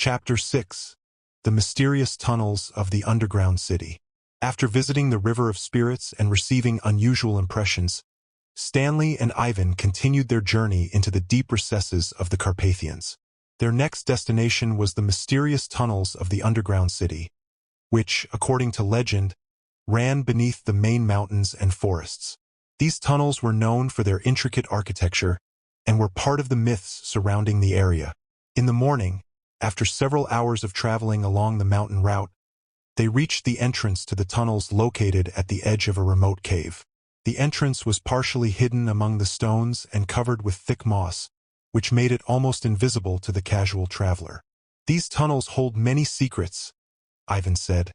Chapter 6. The Mysterious Tunnels of the Underground City. After visiting the River of Spirits and receiving unusual impressions, Stanley and Ivan continued their journey into the deep recesses of the Carpathians. Their next destination was the mysterious tunnels of the underground city, which, according to legend, ran beneath the main mountains and forests. These tunnels were known for their intricate architecture and were part of the myths surrounding the area. In the morning, after several hours of traveling along the mountain route, they reached the entrance to the tunnels located at the edge of a remote cave. The entrance was partially hidden among the stones and covered with thick moss, which made it almost invisible to the casual traveler. "These tunnels hold many secrets," Ivan said,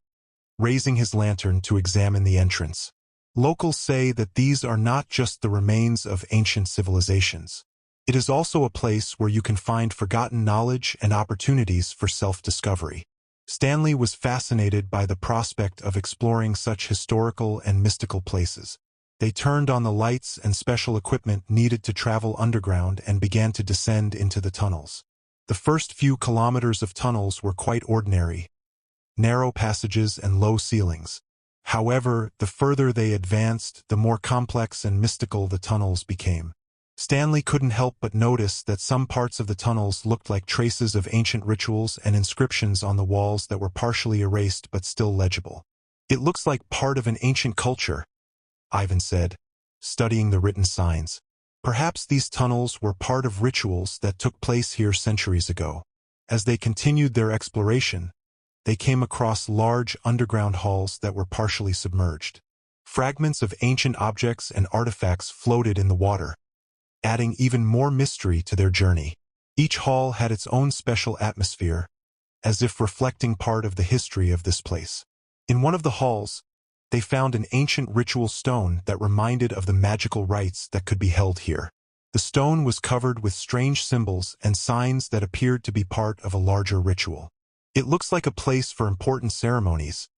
raising his lantern to examine the entrance. "Locals say that these are not just the remains of ancient civilizations. It is also a place where you can find forgotten knowledge and opportunities for self-discovery." Stanley was fascinated by the prospect of exploring such historical and mystical places. They turned on the lights and special equipment needed to travel underground and began to descend into the tunnels. The first few kilometers of tunnels were quite ordinary, narrow passages and low ceilings. However, the further they advanced, the more complex and mystical the tunnels became. Stanley couldn't help but notice that some parts of the tunnels looked like traces of ancient rituals and inscriptions on the walls that were partially erased but still legible. "It looks like part of an ancient culture," Ivan said, studying the written signs. "Perhaps these tunnels were part of rituals that took place here centuries ago." As they continued their exploration, they came across large underground halls that were partially submerged. Fragments of ancient objects and artifacts floated in the water, adding even more mystery to their journey. Each hall had its own special atmosphere, as if reflecting part of the history of this place. In one of the halls, they found an ancient ritual stone that reminded of the magical rites that could be held here. The stone was covered with strange symbols and signs that appeared to be part of a larger ritual. "It looks like a place for important ceremonies,"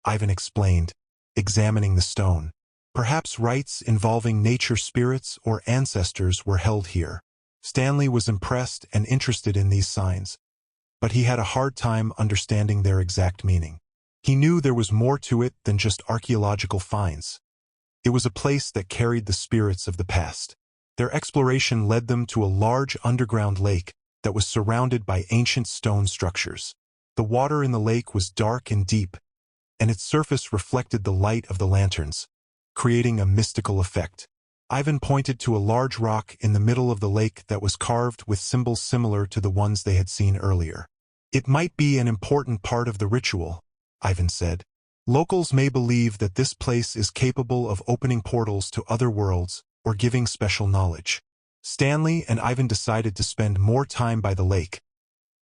Ivan explained, examining the stone. "Perhaps rites involving nature spirits or ancestors were held here." Stanley was impressed and interested in these signs, but he had a hard time understanding their exact meaning. He knew there was more to it than just archaeological finds. It was a place that carried the spirits of the past. Their exploration led them to a large underground lake that was surrounded by ancient stone structures. The water in the lake was dark and deep, and its surface reflected the light of the lanterns, creating a mystical effect. Ivan pointed to a large rock in the middle of the lake that was carved with symbols similar to the ones they had seen earlier. "It might be an important part of the ritual," Ivan said. "Locals may believe that this place is capable of opening portals to other worlds or giving special knowledge." Stanley and Ivan decided to spend more time by the lake,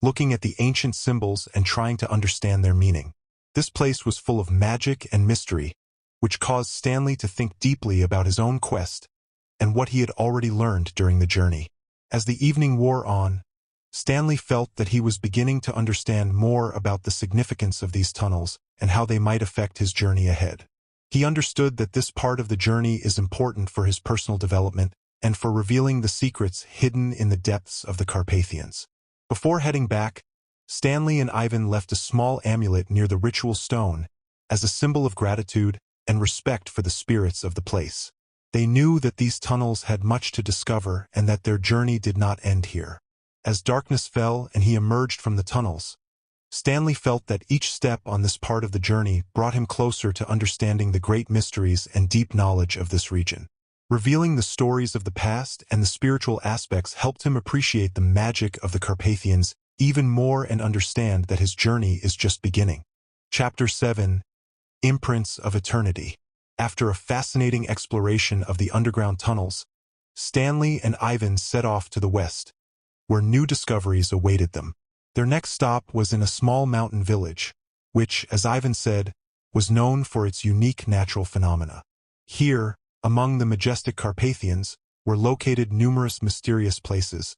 looking at the ancient symbols and trying to understand their meaning. This place was full of magic and mystery, which caused Stanley to think deeply about his own quest and what he had already learned during the journey. As the evening wore on, Stanley felt that he was beginning to understand more about the significance of these tunnels and how they might affect his journey ahead. He understood that this part of the journey is important for his personal development and for revealing the secrets hidden in the depths of the Carpathians. Before heading back, Stanley and Ivan left a small amulet near the ritual stone as a symbol of gratitude and respect for the spirits of the place. They knew that these tunnels had much to discover and that their journey did not end here. As darkness fell and he emerged from the tunnels, Stanley felt that each step on this part of the journey brought him closer to understanding the great mysteries and deep knowledge of this region. Revealing the stories of the past and the spiritual aspects helped him appreciate the magic of the Carpathians even more and understand that his journey is just beginning. Chapter 7. Imprints of Eternity. After a fascinating exploration of the underground tunnels, Stanley and Ivan set off to the west, where new discoveries awaited them. Their next stop was in a small mountain village, which, as Ivan said, was known for its unique natural phenomena. Here, among the majestic Carpathians, were located numerous mysterious places,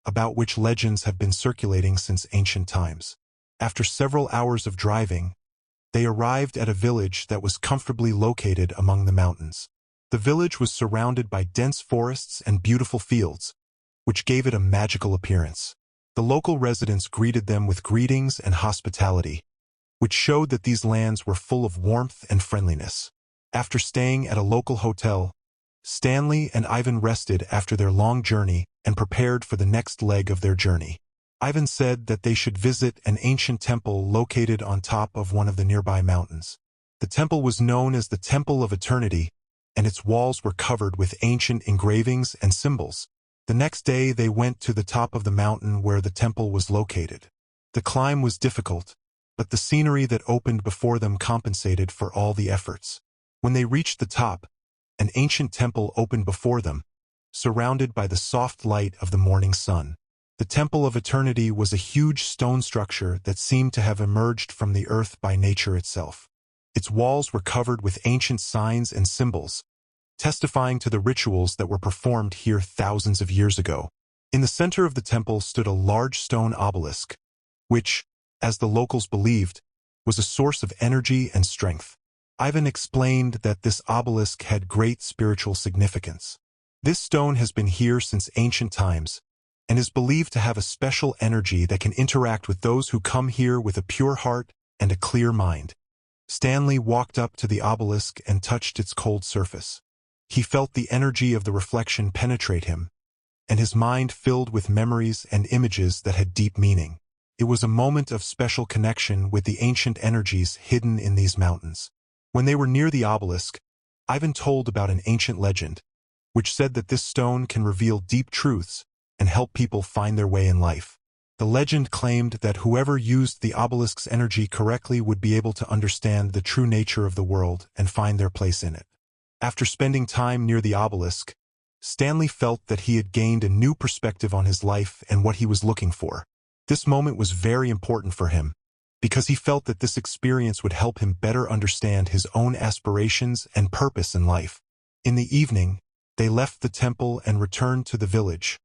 about which legends have been circulating since ancient times. After several hours of driving, they arrived at a village that was comfortably located among the mountains. The village was surrounded by dense forests and beautiful fields, which gave it a magical appearance. The local residents greeted them with greetings and hospitality, which showed that these lands were full of warmth and friendliness. After staying at a local hotel, Stanley and Ivan rested after their long journey and prepared for the next leg of their journey. Ivan said that they should visit an ancient temple located on top of one of the nearby mountains. The temple was known as the Temple of Eternity, and its walls were covered with ancient engravings and symbols. The next day they went to the top of the mountain where the temple was located. The climb was difficult, but the scenery that opened before them compensated for all the efforts. When they reached the top, an ancient temple opened before them, surrounded by the soft light of the morning sun. The Temple of Eternity was a huge stone structure that seemed to have emerged from the earth by nature itself. Its walls were covered with ancient signs and symbols, testifying to the rituals that were performed here thousands of years ago. In the center of the temple stood a large stone obelisk, which, as the locals believed, was a source of energy and strength. Ivan explained that this obelisk had great spiritual significance. This stone has been here since ancient times, and is believed to have a special energy that can interact with those who come here with a pure heart and a clear mind. Stanley walked up to the obelisk and touched its cold surface. He felt the energy of the reflection penetrate him, and his mind filled with memories and images that had deep meaning. It was a moment of special connection with the ancient energies hidden in these mountains. When they were near the obelisk, Ivan told about an ancient legend, which said that this stone can reveal deep truths and help people find their way in life. The legend claimed that whoever used the obelisk's energy correctly would be able to understand the true nature of the world and find their place in it. After spending time near the obelisk, Stanley felt that he had gained a new perspective on his life and what he was looking for. This moment was very important for him, because he felt that this experience would help him better understand his own aspirations and purpose in life. In the evening, they left the temple and returned to the village,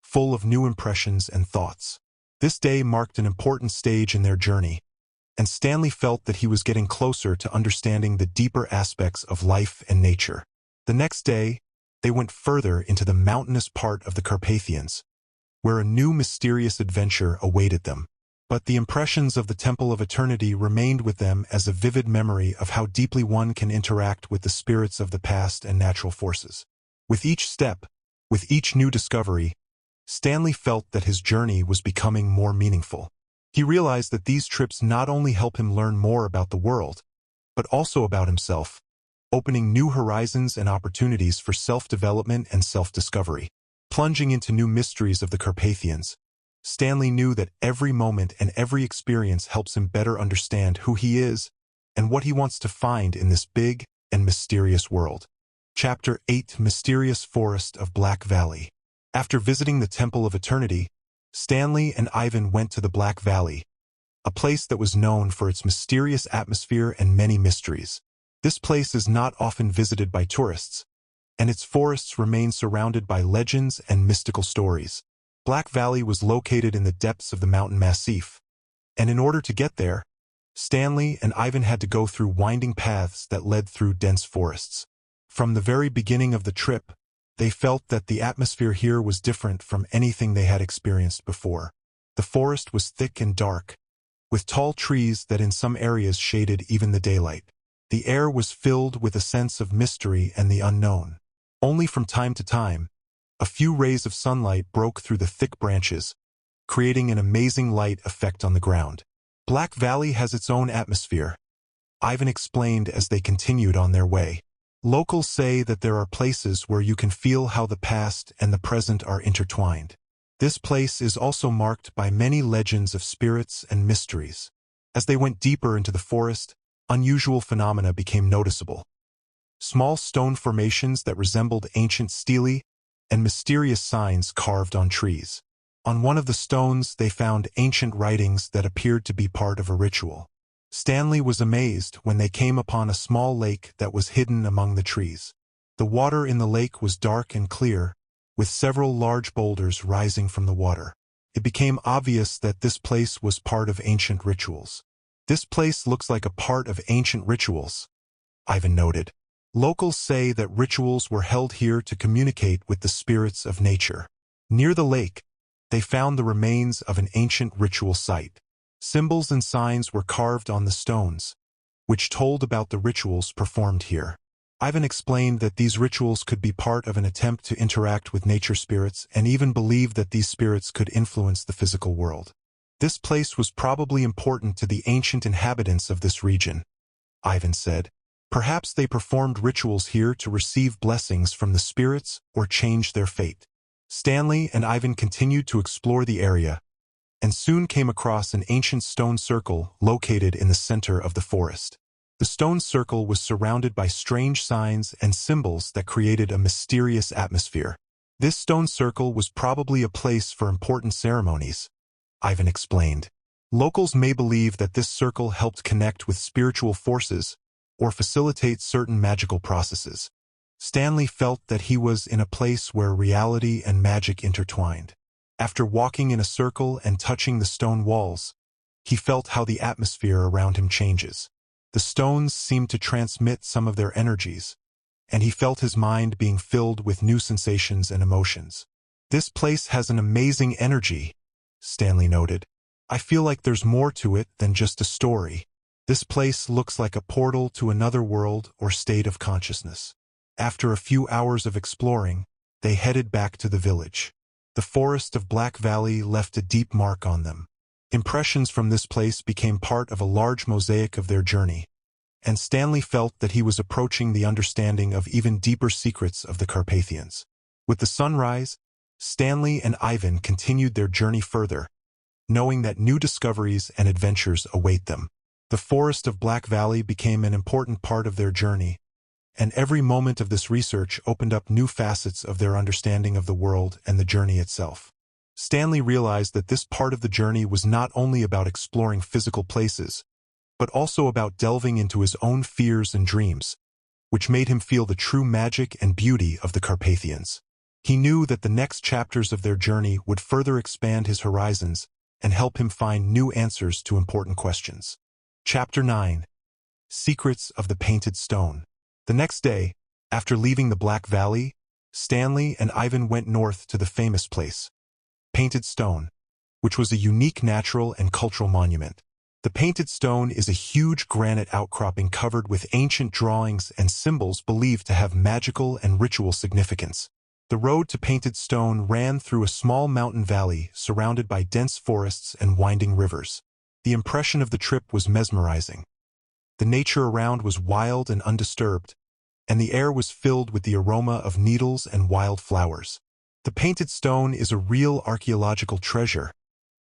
full of new impressions and thoughts. This day marked an important stage in their journey, and Stanley felt that he was getting closer to understanding the deeper aspects of life and nature. The next day, they went further into the mountainous part of the Carpathians, where a new mysterious adventure awaited them. But the impressions of the Temple of Eternity remained with them as a vivid memory of how deeply one can interact with the spirits of the past and natural forces. With each step, with each new discovery, Stanley felt that his journey was becoming more meaningful. He realized that these trips not only help him learn more about the world, but also about himself, opening new horizons and opportunities for self-development and self-discovery. Plunging into new mysteries of the Carpathians, Stanley knew that every moment and every experience helps him better understand who he is and what he wants to find in this big and mysterious world. Chapter 8: Mysterious Forest of Black Valley. After visiting the Temple of Eternity, Stanley and Ivan went to the Black Valley, a place that was known for its mysterious atmosphere and many mysteries. This place is not often visited by tourists, and its forests remain surrounded by legends and mystical stories. Black Valley was located in the depths of the mountain massif, and in order to get there, Stanley and Ivan had to go through winding paths that led through dense forests. From the very beginning of the trip, they felt that the atmosphere here was different from anything they had experienced before. The forest was thick and dark, with tall trees that in some areas shaded even the daylight. The air was filled with a sense of mystery and the unknown. Only from time to time, a few rays of sunlight broke through the thick branches, creating an amazing light effect on the ground. Black Valley has its own atmosphere, Ivan explained as they continued on their way. Locals say that there are places where you can feel how the past and the present are intertwined. This place is also marked by many legends of spirits and mysteries. As they went deeper into the forest, unusual phenomena became noticeable. Small stone formations that resembled ancient stelae and mysterious signs carved on trees. On one of the stones they found ancient writings that appeared to be part of a ritual. Stanley was amazed when they came upon a small lake that was hidden among the trees. The water in the lake was dark and clear, with several large boulders rising from the water. It became obvious that this place was part of ancient rituals. "This place looks like a part of ancient rituals," Ivan noted. Locals say that rituals were held here to communicate with the spirits of nature. Near the lake, they found the remains of an ancient ritual site. Symbols and signs were carved on the stones, which told about the rituals performed here. Ivan explained that these rituals could be part of an attempt to interact with nature spirits and even believed that these spirits could influence the physical world. This place was probably important to the ancient inhabitants of this region, Ivan said. Perhaps they performed rituals here to receive blessings from the spirits or change their fate. Stanley and Ivan continued to explore the area and soon came across an ancient stone circle located in the center of the forest. The stone circle was surrounded by strange signs and symbols that created a mysterious atmosphere. This stone circle was probably a place for important ceremonies, Ivan explained. Locals may believe that this circle helped connect with spiritual forces or facilitate certain magical processes. Stanley felt that he was in a place where reality and magic intertwined. After walking in a circle and touching the stone walls, he felt how the atmosphere around him changes. The stones seemed to transmit some of their energies, and he felt his mind being filled with new sensations and emotions. This place has an amazing energy, Stanley noted. I feel like there's more to it than just a story. This place looks like a portal to another world or state of consciousness. After a few hours of exploring, they headed back to the village. The forest of Black Valley left a deep mark on them. Impressions from this place became part of a large mosaic of their journey, and Stanley felt that he was approaching the understanding of even deeper secrets of the Carpathians. With the sunrise, Stanley and Ivan continued their journey further, knowing that new discoveries and adventures await them. The forest of Black Valley became an important part of their journey, and every moment of this research opened up new facets of their understanding of the world and the journey itself. Stanley realized that this part of the journey was not only about exploring physical places, but also about delving into his own fears and dreams, which made him feel the true magic and beauty of the Carpathians. He knew that the next chapters of their journey would further expand his horizons and help him find new answers to important questions. Chapter 9. Secrets of the Painted Stone. The next day, after leaving the Black Valley, Stanley and Ivan went north to the famous place, Painted Stone, which was a unique natural and cultural monument. The Painted Stone is a huge granite outcropping covered with ancient drawings and symbols believed to have magical and ritual significance. The road to Painted Stone ran through a small mountain valley surrounded by dense forests and winding rivers. The impression of the trip was mesmerizing. The nature around was wild and undisturbed, and the air was filled with the aroma of needles and wild flowers. The Painted Stone is a real archaeological treasure,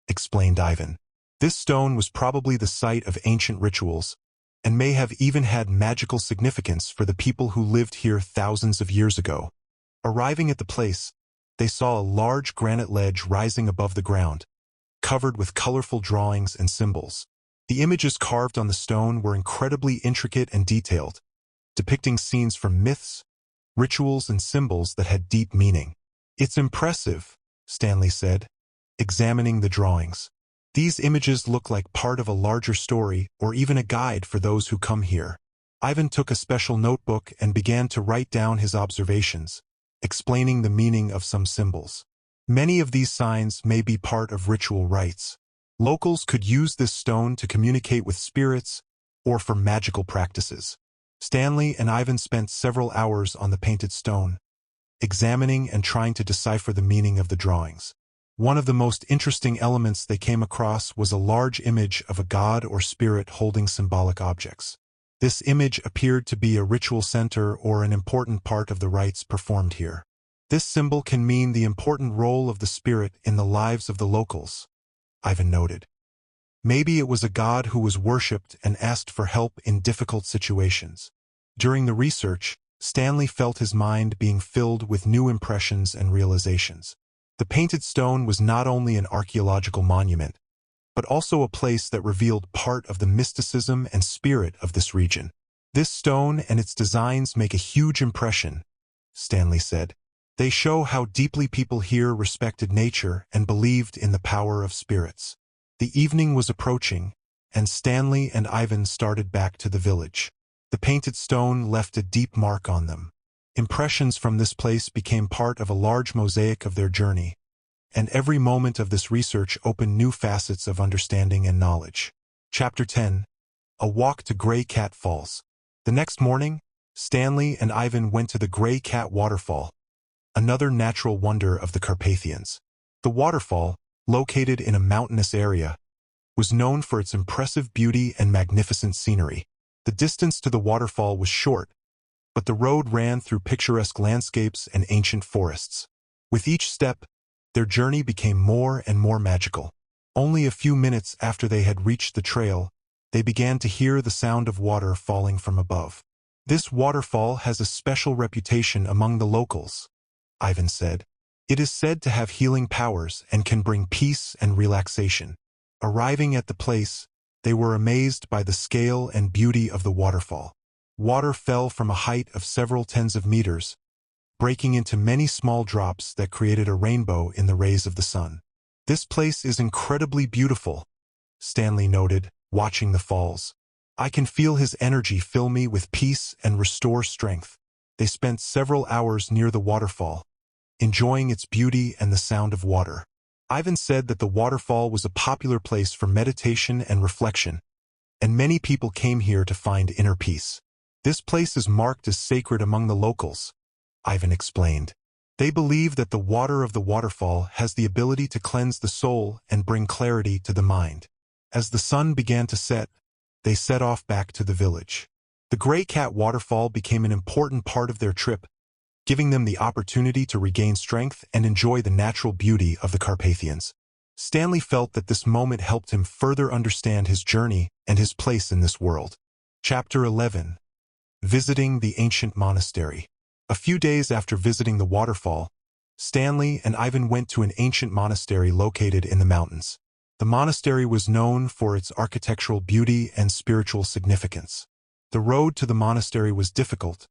explained Ivan. This stone was probably the site of ancient rituals, and may have even had magical significance for the people who lived here thousands of years ago. Arriving at the place, they saw a large granite ledge rising above the ground, covered with colorful drawings and symbols. The images carved on the stone were incredibly intricate and detailed, depicting scenes from myths, rituals, and symbols that had deep meaning. "It's impressive," Stanley said, examining the drawings. "These images look like part of a larger story or even a guide for those who come here." Ivan took a special notebook and began to write down his observations, explaining the meaning of some symbols. Many of these signs may be part of ritual rites. Locals could use this stone to communicate with spirits or for magical practices. Stanley and Ivan spent several hours on the Painted Stone, examining and trying to decipher the meaning of the drawings. One of the most interesting elements they came across was a large image of a god or spirit holding symbolic objects. This image appeared to be a ritual center or an important part of the rites performed here. This symbol can mean the important role of the spirit in the lives of the locals, Ivan noted. Maybe it was a god who was worshipped and asked for help in difficult situations. During the research, Stanley felt his mind being filled with new impressions and realizations. The Painted Stone was not only an archaeological monument, but also a place that revealed part of the mysticism and spirit of this region. "This stone and its designs make a huge impression," Stanley said. "They show how deeply people here respected nature and believed in the power of spirits." The evening was approaching, and Stanley and Ivan started back to the village. The Painted Stone left a deep mark on them. Impressions from this place became part of a large mosaic of their journey, and every moment of this research opened new facets of understanding and knowledge. Chapter 10. A Walk to Grey Cat Falls. The next morning, Stanley and Ivan went to the Grey Cat Waterfall, another natural wonder of the Carpathians. The waterfall, located in a mountainous area, was known for its impressive beauty and magnificent scenery. The distance to the waterfall was short, but the road ran through picturesque landscapes and ancient forests. With each step, their journey became more and more magical. Only a few minutes after they had reached the trail, they began to hear the sound of water falling from above. "This waterfall has a special reputation among the locals," Ivan said. "It is said to have healing powers and can bring peace and relaxation." Arriving at the place, they were amazed by the scale and beauty of the waterfall. Water fell from a height of several tens of meters, breaking into many small drops that created a rainbow in the rays of the sun. "This place is incredibly beautiful," Stanley noted, watching the falls. "I can feel his energy fill me with peace and restore strength." They spent several hours near the waterfall, enjoying its beauty and the sound of water. Ivan said that the waterfall was a popular place for meditation and reflection, and many people came here to find inner peace. "This place is marked as sacred among the locals," Ivan explained. "They believe that the water of the waterfall has the ability to cleanse the soul and bring clarity to the mind." As the sun began to set, they set off back to the village. The Grey Cat Waterfall became an important part of their trip, giving them the opportunity to regain strength and enjoy the natural beauty of the Carpathians. Stanley felt that this moment helped him further understand his journey and his place in this world. Chapter 11. Visiting the Ancient Monastery. A few days after visiting the waterfall, Stanley and Ivan went to an ancient monastery located in the mountains. The monastery was known for its architectural beauty and spiritual significance. The road to the monastery was difficult,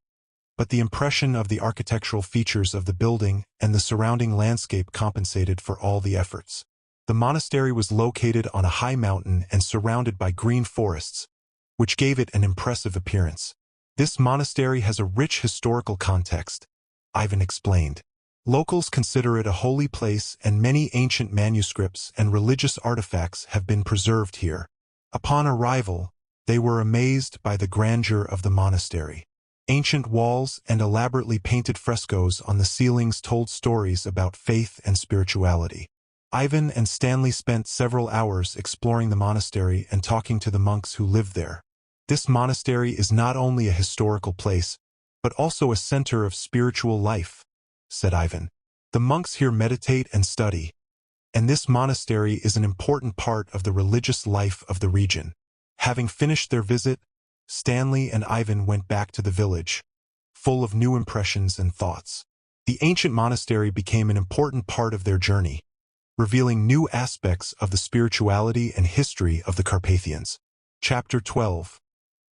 but the impression of the architectural features of the building and the surrounding landscape compensated for all the efforts. The monastery was located on a high mountain and surrounded by green forests, which gave it an impressive appearance. "This monastery has a rich historical context," Ivan explained. "Locals consider it a holy place, and many ancient manuscripts and religious artifacts have been preserved here." Upon arrival, they were amazed by the grandeur of the monastery. Ancient walls and elaborately painted frescoes on the ceilings told stories about faith and spirituality. Ivan and Stanley spent several hours exploring the monastery and talking to the monks who lived there. "This monastery is not only a historical place, but also a center of spiritual life," said Ivan. "The monks here meditate and study, and this monastery is an important part of the religious life of the region." Having finished their visit, Stanley and Ivan went back to the village, full of new impressions and thoughts. The ancient monastery became an important part of their journey, revealing new aspects of the spirituality and history of the Carpathians. Chapter 12.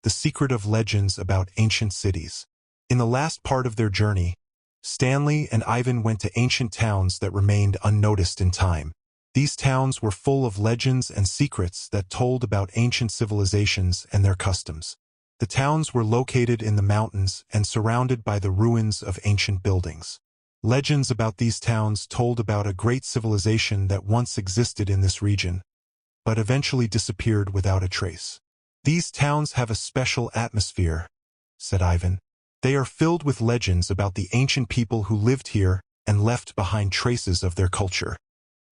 The Secret of Legends About Ancient Cities. In the last part of their journey, Stanley and Ivan went to ancient towns that remained unnoticed in time. These towns were full of legends and secrets that told about ancient civilizations and their customs. The towns were located in the mountains and surrounded by the ruins of ancient buildings. Legends about these towns told about a great civilization that once existed in this region, but eventually disappeared without a trace. "These towns have a special atmosphere," said Ivan. "They are filled with legends about the ancient people who lived here and left behind traces of their culture."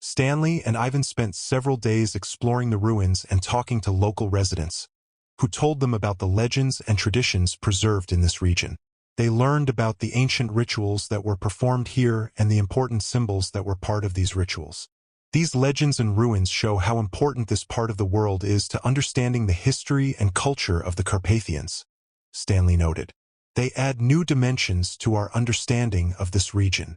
Stanley and Ivan spent several days exploring the ruins and talking to local residents, who told them about the legends and traditions preserved in this region. They learned about the ancient rituals that were performed here and the important symbols that were part of these rituals. These legends and ruins show how important this part of the world is to understanding the history and culture of the Carpathians, Stanley noted. "They add new dimensions to our understanding of this region."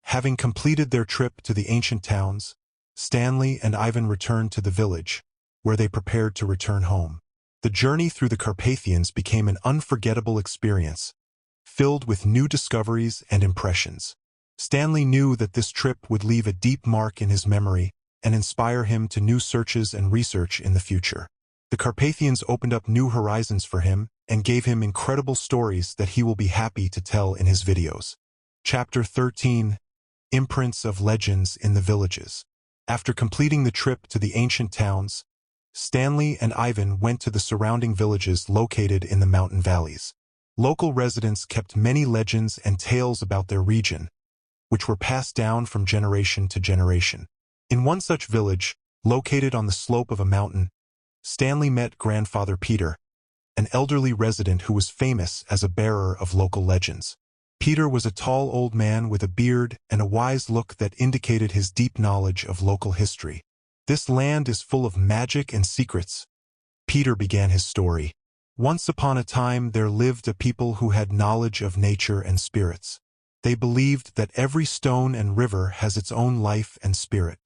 Having completed their trip to the ancient towns, Stanley and Ivan returned to the village, where they prepared to return home. The journey through the Carpathians became an unforgettable experience, filled with new discoveries and impressions. Stanley knew that this trip would leave a deep mark in his memory and inspire him to new searches and research in the future. The Carpathians opened up new horizons for him and gave him incredible stories that he will be happy to tell in his videos. Chapter 13. imprints of legends in the villages. After completing the trip to the ancient towns, Stanley and Ivan went to the surrounding villages located in the mountain valleys. Local residents kept many legends and tales about their region, which were passed down from generation to generation. In one such village, located on the slope of a mountain, Stanley met Grandfather Peter, an elderly resident who was famous as a bearer of local legends. Peter was a tall old man with a beard and a wise look that indicated his deep knowledge of local history. "This land is full of magic and secrets," Peter began his story. "Once upon a time there lived a people who had knowledge of nature and spirits. They believed that every stone and river has its own life and spirit."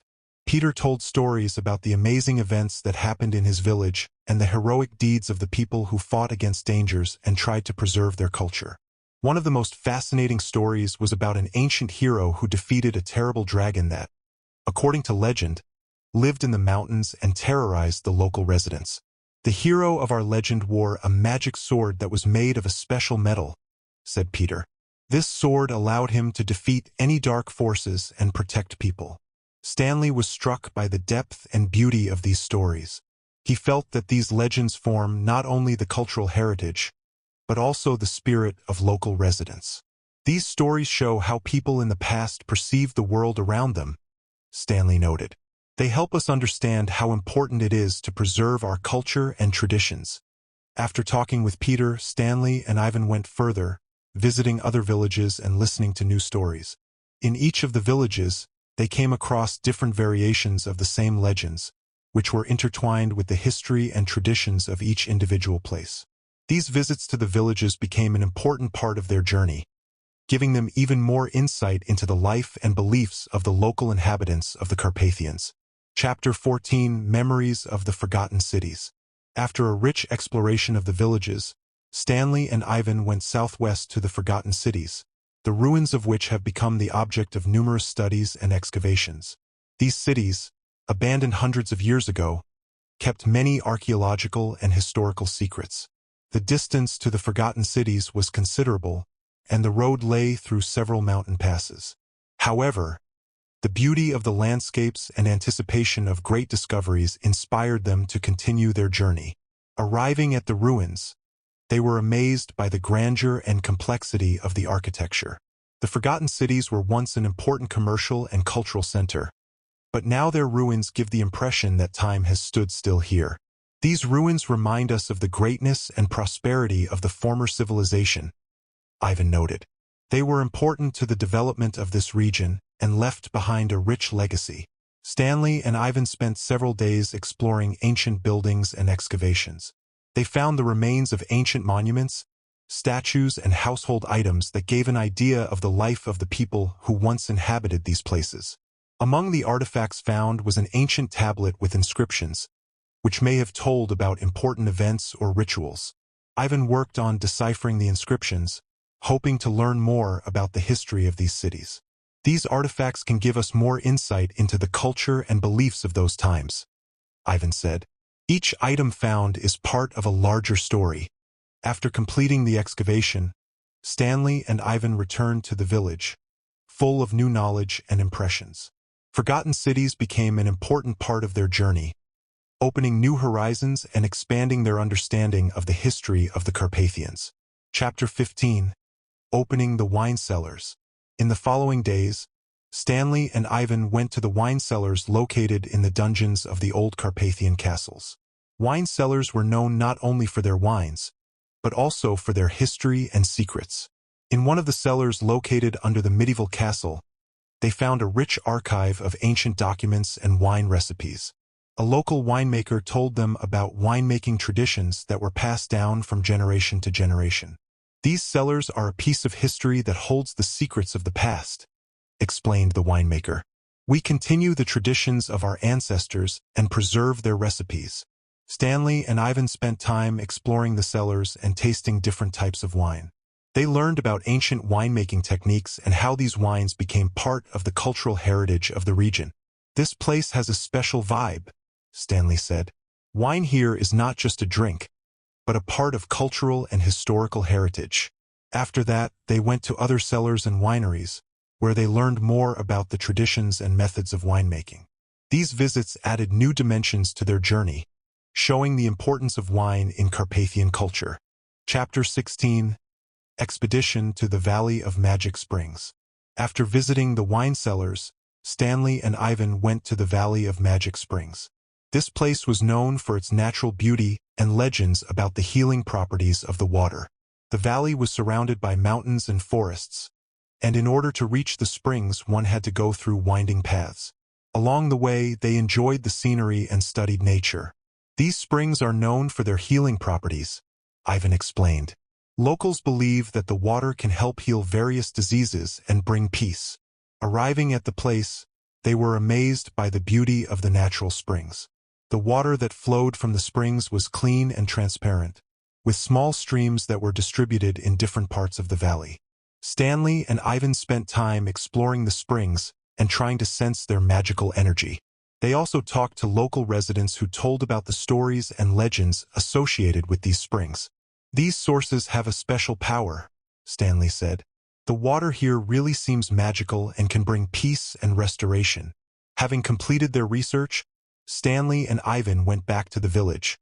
Peter told stories about the amazing events that happened in his village and the heroic deeds of the people who fought against dangers and tried to preserve their culture. One of the most fascinating stories was about an ancient hero who defeated a terrible dragon that, according to legend, lived in the mountains and terrorized the local residents. "The hero of our legend wore a magic sword that was made of a special metal," said Peter. "This sword allowed him to defeat any dark forces and protect people." Stanley was struck by the depth and beauty of these stories. He felt that these legends form not only the cultural heritage, but also the spirit of local residents. "These stories show how people in the past perceived the world around them," Stanley noted. "They help us understand how important it is to preserve our culture and traditions." After talking with Peter, Stanley and Ivan went further, visiting other villages and listening to new stories. In each of the villages, they came across different variations of the same legends, which were intertwined with the history and traditions of each individual place. These visits to the villages became an important part of their journey, giving them even more insight into the life and beliefs of the local inhabitants of the Carpathians. Chapter 14: Memories of the Forgotten Cities. After a rich exploration of the villages, Stanley and Ivan went southwest to the Forgotten Cities, the ruins of which have become the object of numerous studies and excavations. These cities, abandoned hundreds of years ago, kept many archaeological and historical secrets. The distance to the Forgotten Cities was considerable, and the road lay through several mountain passes. However, the beauty of the landscapes and anticipation of great discoveries inspired them to continue their journey. Arriving at the ruins, they were amazed by the grandeur and complexity of the architecture. The Forgotten Cities were once an important commercial and cultural center, but now their ruins give the impression that time has stood still here. "These ruins remind us of the greatness and prosperity of the former civilization," Ivan noted. "They were important to the development of this region and left behind a rich legacy." Stanley and Ivan spent several days exploring ancient buildings and excavations. They found the remains of ancient monuments, statues, and household items that gave an idea of the life of the people who once inhabited these places. Among the artifacts found was an ancient tablet with inscriptions, which may have told about important events or rituals. Ivan worked on deciphering the inscriptions, hoping to learn more about the history of these cities. "These artifacts can give us more insight into the culture and beliefs of those times," Ivan said. "Each item found is part of a larger story." After completing the excavation, Stanley and Ivan returned to the village, full of new knowledge and impressions. Forgotten Cities became an important part of their journey, opening new horizons and expanding their understanding of the history of the Carpathians. Chapter 15: Opening the Wine Cellars. In the following days, Stanley and Ivan went to the wine cellars located in the dungeons of the old Carpathian castles. Wine cellars were known not only for their wines, but also for their history and secrets. In one of the cellars located under the medieval castle, they found a rich archive of ancient documents and wine recipes. A local winemaker told them about winemaking traditions that were passed down from generation to generation. "These cellars are a piece of history that holds the secrets of the past," explained the winemaker. "We continue the traditions of our ancestors and preserve their recipes." Stanley and Ivan spent time exploring the cellars and tasting different types of wine. They learned about ancient winemaking techniques and how these wines became part of the cultural heritage of the region. "This place has a special vibe," Stanley said. "Wine here is not just a drink, but a part of cultural and historical heritage." After that, they went to other cellars and wineries, where they learned more about the traditions and methods of winemaking. These visits added new dimensions to their journey, showing the importance of wine in Carpathian culture. Chapter 16. Expedition to the Valley of Magic Springs. After visiting the wine cellars, Stanley and Ivan went to the Valley of Magic Springs. This place was known for its natural beauty and legends about the healing properties of the water. The valley was surrounded by mountains and forests, and in order to reach the springs one had to go through winding paths. Along the way, they enjoyed the scenery and studied nature. These springs are known for their healing properties, Ivan explained. Locals believe that the water can help heal various diseases and bring peace. Arriving at the place, they were amazed by the beauty of the natural springs. The water that flowed from the springs was clean and transparent, with small streams that were distributed in different parts of the valley. Stanley and Ivan spent time exploring the springs and trying to sense their magical energy. They also talked to local residents who told about the stories and legends associated with these springs. "These sources have a special power," Stanley said. "The water here really seems magical and can bring peace and restoration." Having completed their research, Stanley and Ivan went back to the village,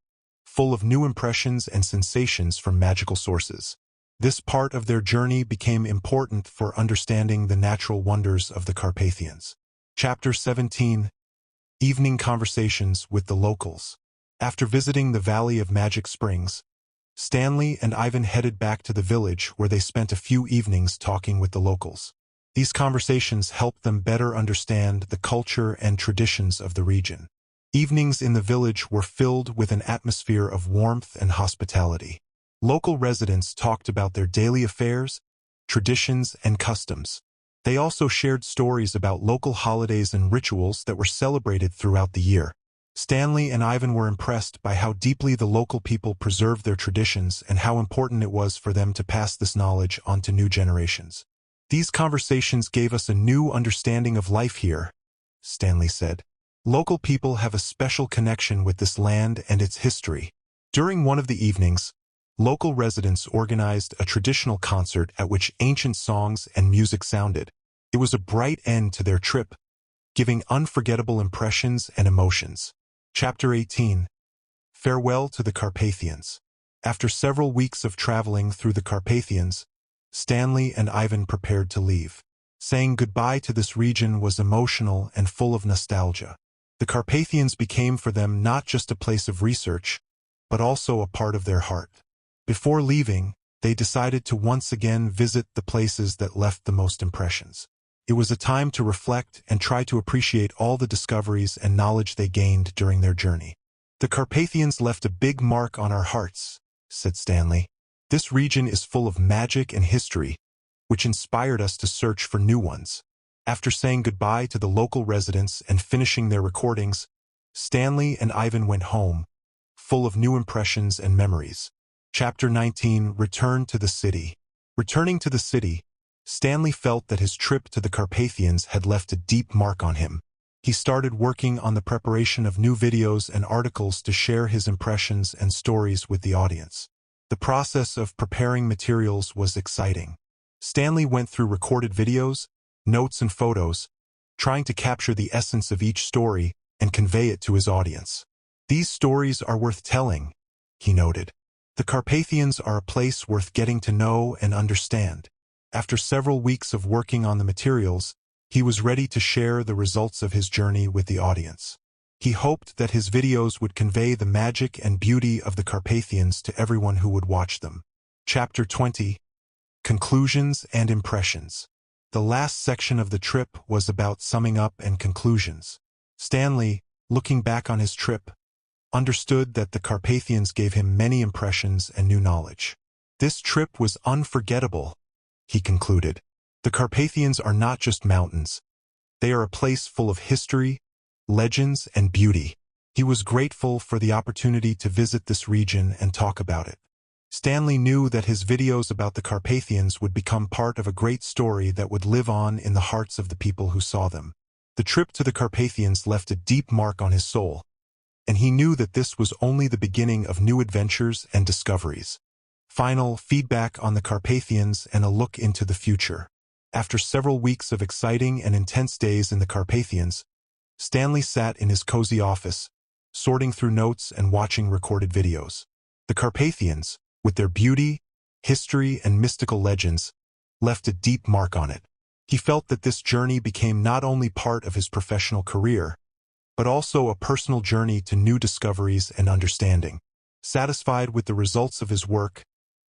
full of new impressions and sensations from magical sources. This part of their journey became important for understanding the natural wonders of the Carpathians. Chapter 17. Evening Conversations with the Locals. After visiting the Valley of Magic Springs, Stanley and Ivan headed back to the village where they spent a few evenings talking with the locals. These conversations helped them better understand the culture and traditions of the region. Evenings in the village were filled with an atmosphere of warmth and hospitality. Local residents talked about their daily affairs, traditions, and customs. They also shared stories about local holidays and rituals that were celebrated throughout the year. Stanley and Ivan were impressed by how deeply the local people preserved their traditions and how important it was for them to pass this knowledge on to new generations. "These conversations gave us a new understanding of life here," Stanley said. "Local people have a special connection with this land and its history." During one of the evenings, local residents organized a traditional concert at which ancient songs and music sounded. It was a bright end to their trip, giving unforgettable impressions and emotions. Chapter 18. Farewell to the Carpathians. After several weeks of traveling through the Carpathians, Stanley and Ivan prepared to leave. Saying goodbye to this region was emotional and full of nostalgia. The Carpathians became for them not just a place of research, but also a part of their heart. Before leaving, they decided to once again visit the places that left the most impressions. It was a time to reflect and try to appreciate all the discoveries and knowledge they gained during their journey. "The Carpathians left a big mark on our hearts," said Stanley. "This region is full of magic and history, which inspired us to search for new ones." After saying goodbye to the local residents and finishing their recordings, Stanley and Ivan went home, full of new impressions and memories. Chapter 19. Return to the City. Returning to the city, Stanley felt that his trip to the Carpathians had left a deep mark on him. He started working on the preparation of new videos and articles to share his impressions and stories with the audience. The process of preparing materials was exciting. Stanley went through recorded videos, notes and photos, trying to capture the essence of each story and convey it to his audience. "These stories are worth telling," he noted. "The Carpathians are a place worth getting to know and understand." After several weeks of working on the materials, he was ready to share the results of his journey with the audience. He hoped that his videos would convey the magic and beauty of the Carpathians to everyone who would watch them. Chapter 20. Conclusions and Impressions. The last section of the trip was about summing up and conclusions. Stanley, looking back on his trip, understood that the Carpathians gave him many impressions and new knowledge. "This trip was unforgettable," he concluded. "The Carpathians are not just mountains. They are a place full of history, legends, and beauty." He was grateful for the opportunity to visit this region and talk about it. Stanley knew that his videos about the Carpathians would become part of a great story that would live on in the hearts of the people who saw them. The trip to the Carpathians left a deep mark on his soul, and he knew that this was only the beginning of new adventures and discoveries. Final feedback on the Carpathians and a look into the future. After several weeks of exciting and intense days in the Carpathians, Stanley sat in his cozy office, sorting through notes and watching recorded videos. The Carpathians, with their beauty, history, and mystical legends, left a deep mark on it. He felt that this journey became not only part of his professional career, but also a personal journey to new discoveries and understanding. Satisfied with the results of his work,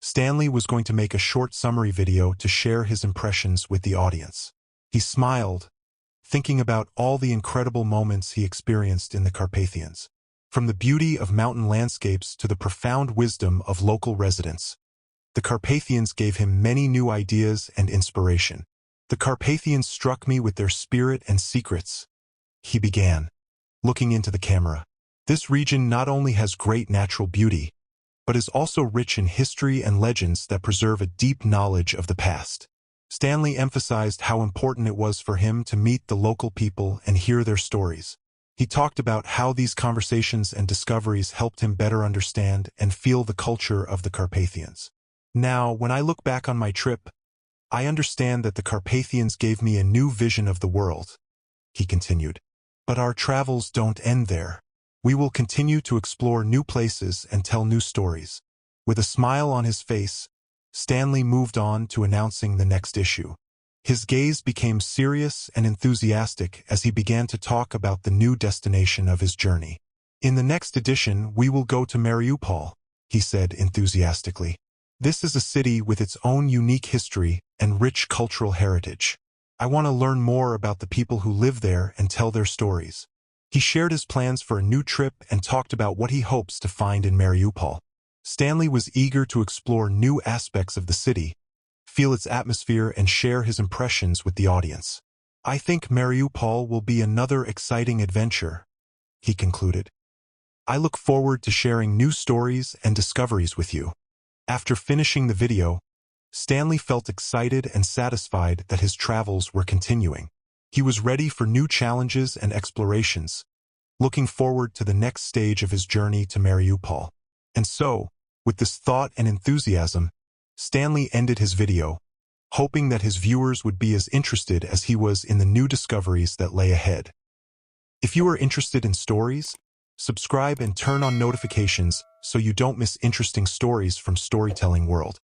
Stanley was going to make a short summary video to share his impressions with the audience. He smiled, thinking about all the incredible moments he experienced in the Carpathians. From the beauty of mountain landscapes to the profound wisdom of local residents, the Carpathians gave him many new ideas and inspiration. The Carpathians struck me with their spirit and secrets, he began, looking into the camera. This region not only has great natural beauty, but is also rich in history and legends that preserve a deep knowledge of the past. Stanley emphasized how important it was for him to meet the local people and hear their stories. He talked about how these conversations and discoveries helped him better understand and feel the culture of the Carpathians. Now, when I look back on my trip, I understand that the Carpathians gave me a new vision of the world, he continued. But our travels don't end there. We will continue to explore new places and tell new stories. With a smile on his face, Stanley moved on to announcing the next issue. His gaze became serious and enthusiastic as he began to talk about the new destination of his journey. In the next edition, we will go to Mariupol, he said enthusiastically. This is a city with its own unique history and rich cultural heritage. I want to learn more about the people who live there and tell their stories. He shared his plans for a new trip and talked about what he hopes to find in Mariupol. Stanley was eager to explore new aspects of the city, feel its atmosphere, and share his impressions with the audience. I think Mariupol will be another exciting adventure, he concluded. I look forward to sharing new stories and discoveries with you. After finishing the video, Stanley felt excited and satisfied that his travels were continuing. He was ready for new challenges and explorations, looking forward to the next stage of his journey to Mariupol. And so, with this thought and enthusiasm, Stanley ended his video, hoping that his viewers would be as interested as he was in the new discoveries that lay ahead. If you are interested in stories, subscribe and turn on notifications so you don't miss interesting stories from Storytelling World.